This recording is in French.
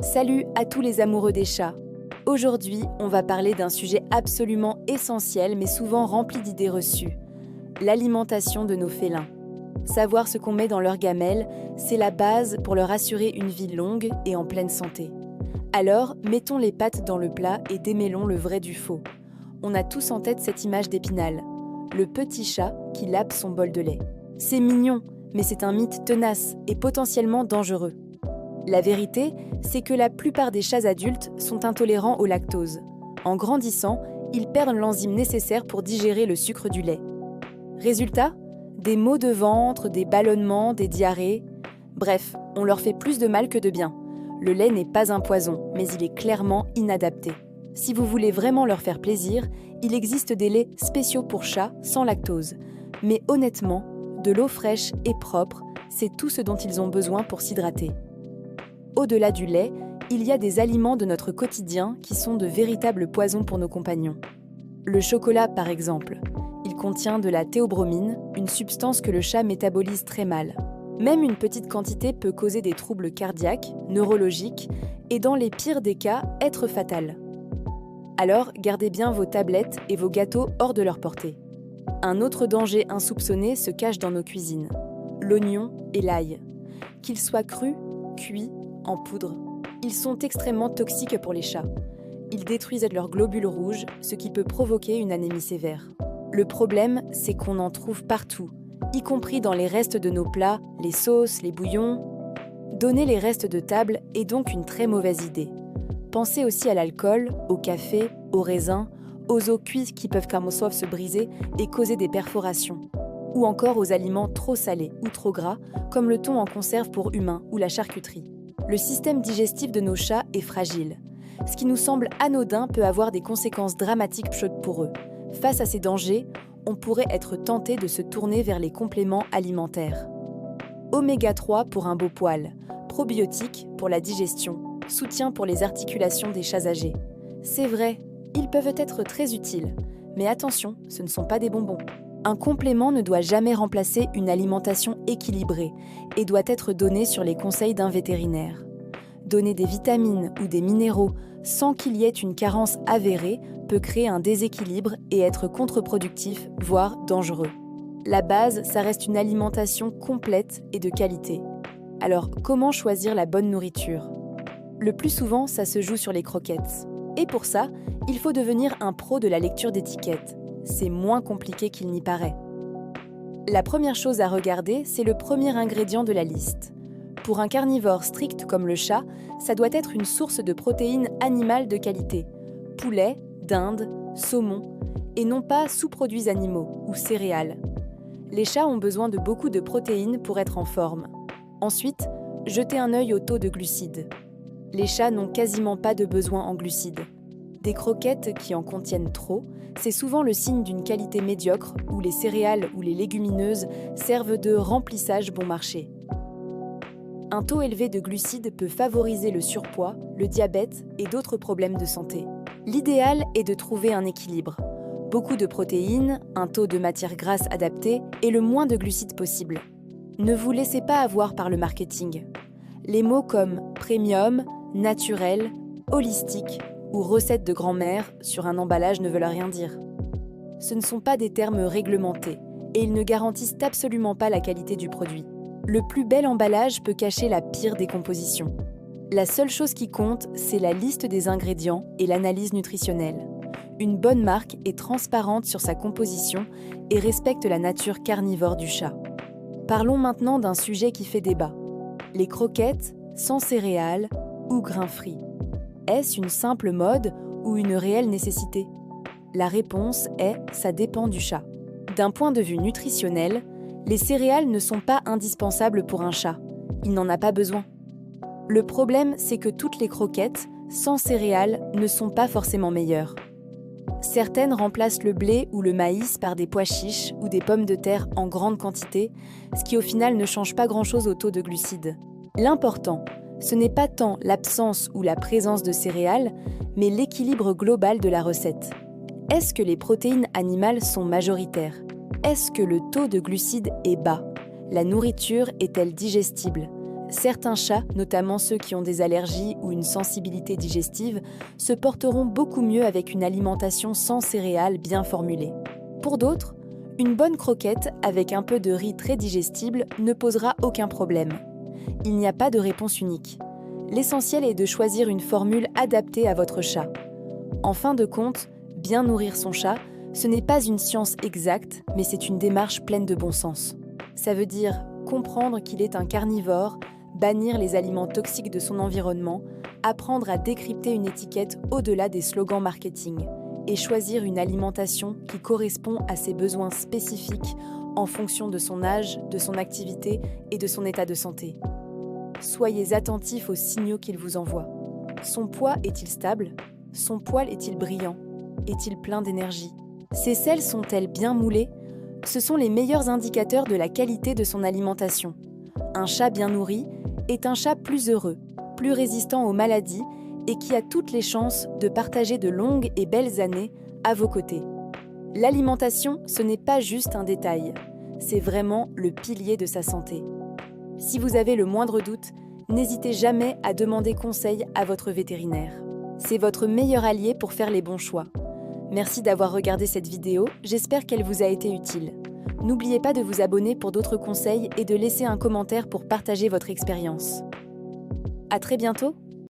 Salut à tous les amoureux des chats. Aujourd'hui, on va parler d'un sujet absolument essentiel mais souvent rempli d'idées reçues. L'alimentation de nos félins. Savoir ce qu'on met dans leurs gamelles, c'est la base pour leur assurer une vie longue et en pleine santé. Alors, mettons les pattes dans le plat et démêlons le vrai du faux. On a tous en tête cette image d'Épinal, le petit chat qui lappe son bol de lait. C'est mignon, mais c'est un mythe tenace et potentiellement dangereux. La vérité, c'est que la plupart des chats adultes sont intolérants au lactose. En grandissant, ils perdent l'enzyme nécessaire pour digérer le sucre du lait. Résultat ? Des maux de ventre, des ballonnements, des diarrhées. Bref, on leur fait plus de mal que de bien. Le lait n'est pas un poison, mais il est clairement inadapté. Si vous voulez vraiment leur faire plaisir, il existe des laits spéciaux pour chats sans lactose. Mais honnêtement, de l'eau fraîche et propre, c'est tout ce dont ils ont besoin pour s'hydrater. Au-delà du lait, il y a des aliments de notre quotidien qui sont de véritables poisons pour nos compagnons. Le chocolat, par exemple. Il contient de la théobromine, une substance que le chat métabolise très mal. Même une petite quantité peut causer des troubles cardiaques, neurologiques et dans les pires des cas, être fatale. Alors, gardez bien vos tablettes et vos gâteaux hors de leur portée. Un autre danger insoupçonné se cache dans nos cuisines. L'oignon et l'ail. Qu'ils soient crus, cuits, en poudre. Ils sont extrêmement toxiques pour les chats. Ils détruisent leurs globules rouges, ce qui peut provoquer une anémie sévère. Le problème, c'est qu'on en trouve partout, y compris dans les restes de nos plats, les sauces, les bouillons. Donner les restes de table est donc une très mauvaise idée. Pensez aussi à l'alcool, au café, aux raisins, aux os cuits qui peuvent comme soif se briser et causer des perforations. Ou encore aux aliments trop salés ou trop gras, comme le thon en conserve pour humains ou la charcuterie. Le système digestif de nos chats est fragile. Ce qui nous semble anodin peut avoir des conséquences dramatiques pour eux. Face à ces dangers, on pourrait être tenté de se tourner vers les compléments alimentaires. Oméga 3 pour un beau poil, probiotiques pour la digestion, soutien pour les articulations des chats âgés. C'est vrai, ils peuvent être très utiles, mais attention, ce ne sont pas des bonbons. Un complément ne doit jamais remplacer une alimentation équilibrée et doit être donné sur les conseils d'un vétérinaire. Donner des vitamines ou des minéraux sans qu'il y ait une carence avérée peut créer un déséquilibre et être contre-productif, voire dangereux. La base, ça reste une alimentation complète et de qualité. Alors, comment choisir la bonne nourriture ? Le plus souvent, ça se joue sur les croquettes. Et pour ça, il faut devenir un pro de la lecture d'étiquettes. C'est moins compliqué qu'il n'y paraît. La première chose à regarder, c'est le premier ingrédient de la liste. Pour un carnivore strict comme le chat, ça doit être une source de protéines animales de qualité. Poulet, dinde, saumon, et non pas sous-produits animaux ou céréales. Les chats ont besoin de beaucoup de protéines pour être en forme. Ensuite, jetez un œil au taux de glucides. Les chats n'ont quasiment pas de besoin en glucides. Des croquettes qui en contiennent trop, c'est souvent le signe d'une qualité médiocre où les céréales ou les légumineuses servent de remplissage bon marché. Un taux élevé de glucides peut favoriser le surpoids, le diabète et d'autres problèmes de santé. L'idéal est de trouver un équilibre. Beaucoup de protéines, un taux de matière grasse adapté et le moins de glucides possible. Ne vous laissez pas avoir par le marketing. Les mots comme premium, naturel, holistique ou recette de grand-mère sur un emballage ne veulent rien dire. Ce ne sont pas des termes réglementés et ils ne garantissent absolument pas la qualité du produit. Le plus bel emballage peut cacher la pire des compositions. La seule chose qui compte, c'est la liste des ingrédients et l'analyse nutritionnelle. Une bonne marque est transparente sur sa composition et respecte la nature carnivore du chat. Parlons maintenant d'un sujet qui fait débat. Les croquettes sans céréales ou grains frits. Est-ce une simple mode ou une réelle nécessité ? La réponse est « ça dépend du chat ». D'un point de vue nutritionnel, les céréales ne sont pas indispensables pour un chat. Il n'en a pas besoin. Le problème, c'est que toutes les croquettes, sans céréales, ne sont pas forcément meilleures. Certaines remplacent le blé ou le maïs par des pois chiches ou des pommes de terre en grande quantité, ce qui au final ne change pas grand-chose au taux de glucides. L'important, ce n'est pas tant l'absence ou la présence de céréales, mais l'équilibre global de la recette. Est-ce que les protéines animales sont majoritaires ? Est-ce que le taux de glucides est bas ? La nourriture est-elle digestible ? Certains chats, notamment ceux qui ont des allergies ou une sensibilité digestive, se porteront beaucoup mieux avec une alimentation sans céréales bien formulée. Pour d'autres, une bonne croquette avec un peu de riz très digestible ne posera aucun problème. Il n'y a pas de réponse unique. L'essentiel est de choisir une formule adaptée à votre chat. En fin de compte, bien nourrir son chat, ce n'est pas une science exacte, mais c'est une démarche pleine de bon sens. Ça veut dire comprendre qu'il est un carnivore, bannir les aliments toxiques de son environnement, apprendre à décrypter une étiquette au-delà des slogans marketing et choisir une alimentation qui correspond à ses besoins spécifiques en fonction de son âge, de son activité et de son état de santé. Soyez attentifs aux signaux qu'il vous envoie. Son poids est-il stable? Son poil est-il brillant? Est-il plein d'énergie? Ses selles sont-elles bien moulées? Ce sont les meilleurs indicateurs de la qualité de son alimentation. Un chat bien nourri est un chat plus heureux, plus résistant aux maladies et qui a toutes les chances de partager de longues et belles années à vos côtés. L'alimentation, ce n'est pas juste un détail, c'est vraiment le pilier de sa santé. Si vous avez le moindre doute, n'hésitez jamais à demander conseil à votre vétérinaire. C'est votre meilleur allié pour faire les bons choix. Merci d'avoir regardé cette vidéo, j'espère qu'elle vous a été utile. N'oubliez pas de vous abonner pour d'autres conseils et de laisser un commentaire pour partager votre expérience. À très bientôt!